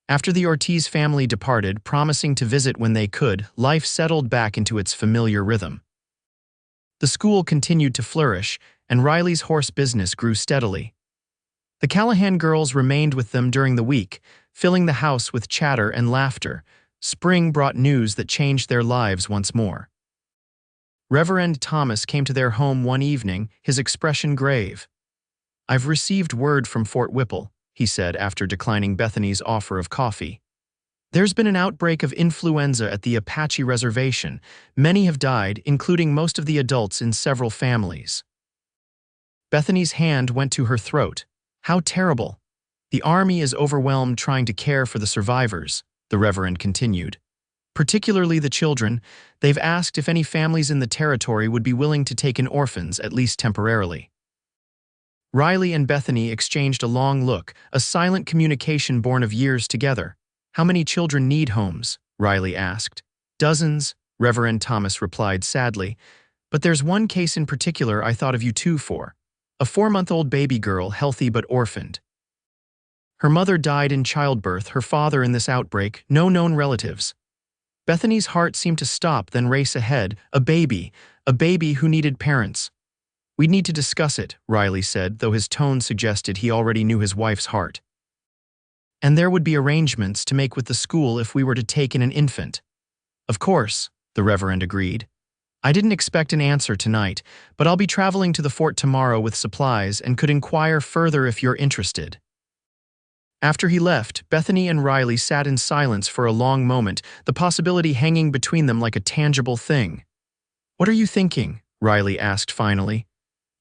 After the Ortiz family departed, promising to visit when they could, life settled back into its familiar rhythm. The school continued to flourish, and Riley's horse business grew steadily. The Callahan girls remained with them during the week, filling the house with chatter and laughter. Spring brought news that changed their lives once more. Reverend Thomas came to their home one evening, his expression grave. I've received word from Fort Whipple, he said after declining Bethany's offer of coffee. There's been an outbreak of influenza at the Apache reservation. Many have died, including most of the adults in several families. Bethany's hand went to her throat. How terrible. The Army is overwhelmed trying to care for the survivors, the Reverend continued. Particularly the children. They've asked if any families in the territory would be willing to take in orphans, at least temporarily. Riley and Bethany exchanged a long look, a silent communication born of years together. How many children need homes? Riley asked. Dozens, Reverend Thomas replied sadly. But there's one case in particular I thought of you two for. A 4-month-old baby girl, healthy but orphaned. Her mother died in childbirth, her father in this outbreak, no known relatives. Bethany's heart seemed to stop, then race ahead. A baby who needed parents. We'd need to discuss it, Riley said, though his tone suggested he already knew his wife's heart. And there would be arrangements to make with the school if we were to take in an infant. Of course, the Reverend agreed. I didn't expect an answer tonight, but I'll be traveling to the fort tomorrow with supplies and could inquire further if you're interested. After he left, Bethany and Riley sat in silence for a long moment, the possibility hanging between them like a tangible thing. What are you thinking? Riley asked finally.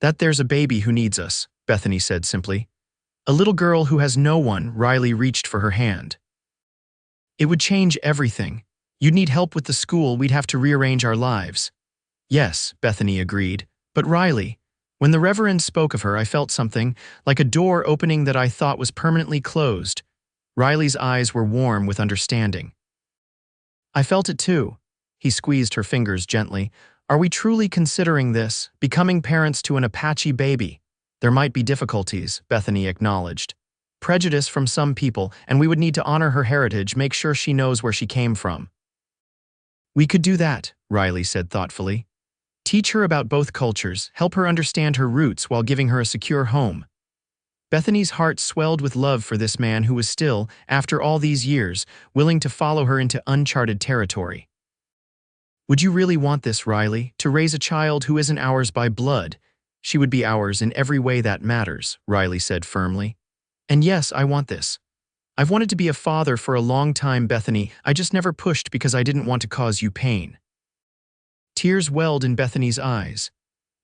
That there's a baby who needs us, Bethany said simply. A little girl who has no one. Riley reached for her hand. It would change everything. You'd need help with the school, we'd have to rearrange our lives. Yes, Bethany agreed. But Riley, when the Reverend spoke of her, I felt something, like a door opening that I thought was permanently closed. Riley's eyes were warm with understanding. I felt it too. He squeezed her fingers gently. Are we truly considering this, becoming parents to an Apache baby? There might be difficulties, Bethany acknowledged. Prejudice from some people, and we would need to honor her heritage, make sure she knows where she came from. We could do that, Riley said thoughtfully. Teach her about both cultures, help her understand her roots while giving her a secure home. Bethany's heart swelled with love for this man who was still, after all these years, willing to follow her into uncharted territory. Would you really want this, Riley? To raise a child who isn't ours by blood? She would be ours in every way that matters, Riley said firmly. And yes, I want this. I've wanted to be a father for a long time, Bethany. I just never pushed because I didn't want to cause you pain. Tears welled in Bethany's eyes.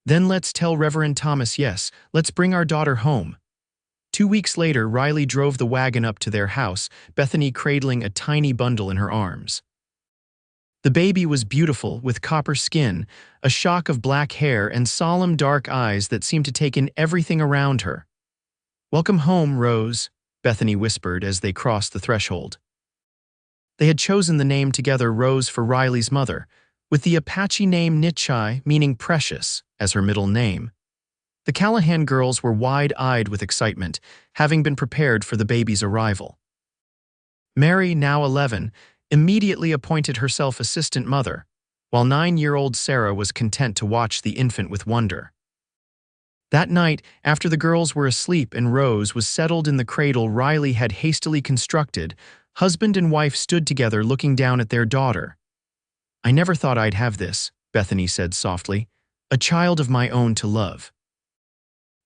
Then let's tell Reverend Thomas yes, let's bring our daughter home. 2 weeks later, Riley drove the wagon up to their house, Bethany cradling a tiny bundle in her arms. The baby was beautiful, with copper skin, a shock of black hair, and solemn dark eyes that seemed to take in everything around her. "Welcome home, Rose," Bethany whispered as they crossed the threshold. They had chosen the name together, Rose, for Riley's mother, with the Apache name Nichai, meaning precious, as her middle name. The Callahan girls were wide-eyed with excitement, having been prepared for the baby's arrival. Mary, now 11, immediately appointed herself assistant mother, while 9-year-old Sarah was content to watch the infant with wonder. That night, after the girls were asleep and Rose was settled in the cradle Riley had hastily constructed, husband and wife stood together looking down at their daughter. "I never thought I'd have this," Bethany said softly, "a child of my own to love."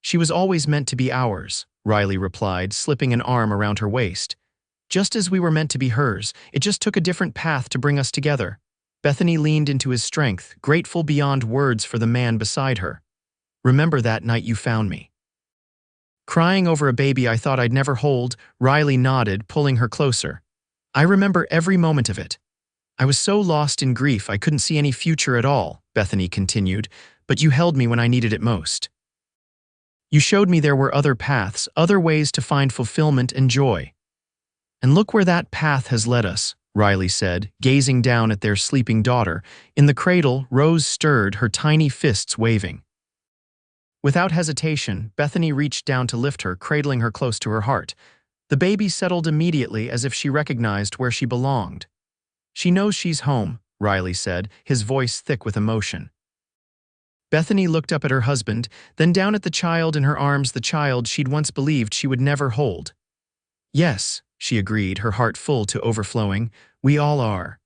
"She was always meant to be ours," Riley replied, slipping an arm around her waist. "Just as we were meant to be hers, it just took a different path to bring us together." Bethany leaned into his strength, grateful beyond words for the man beside her. "Remember that night you found me?" Crying over a baby I thought I'd never hold, Riley nodded, pulling her closer. "I remember every moment of it. I was so lost in grief I couldn't see any future at all," Bethany continued, "but you held me when I needed it most. You showed me there were other paths, other ways to find fulfillment and joy. And look where that path has led us," Riley said, gazing down at their sleeping daughter. In the cradle, Rose stirred, her tiny fists waving. Without hesitation, Bethany reached down to lift her, cradling her close to her heart. The baby settled immediately as if she recognized where she belonged. "She knows she's home," Riley said, his voice thick with emotion. Bethany looked up at her husband, then down at the child in her arms, the child she'd once believed she would never hold. "Yes," she agreed, her heart full to overflowing, "we all are."